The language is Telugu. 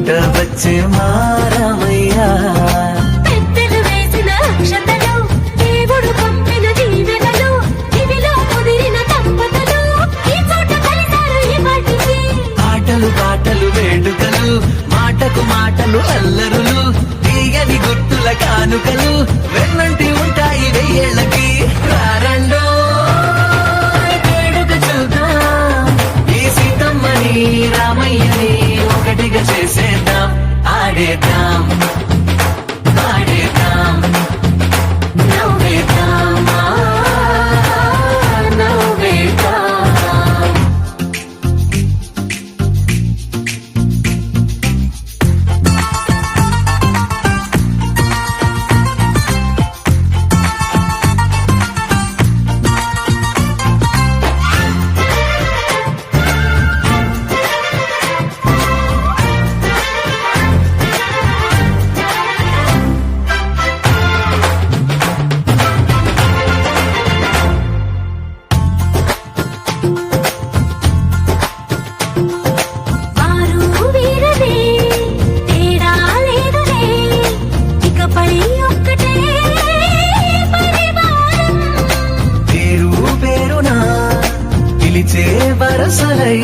వెంట వచ్చే మారమయ్యా. పెద్దలు వేసిన అక్షతలు, దేవుడు పంపిన దీవెనలు, దివిలో కుదిరిన దంపతులు ఈ చోట కలిశారు ఈ పాటికి. ఆటలు పాటలు వేడుకలు, మాటకు మాటలు అల్లరులు, తీయని గుర్తుల కానుకలు వెన్నంటి ఉంటాయి వెయ్యేళ్ళకి. రారండో వేడుక చూద్దాం, ఈ సీతమ్మని రామయ్యని ఒకటిగా చేసేద్దాం. ఆడేద్దాం ఆడేద్దాం నవ్వేద్దాం నవ్వేద్దాం. వారు వీరనే తేడా లేదులే, ఇకపై ఒక్కటే పరివారం. పేరు పేరున పిలిచే వరసలై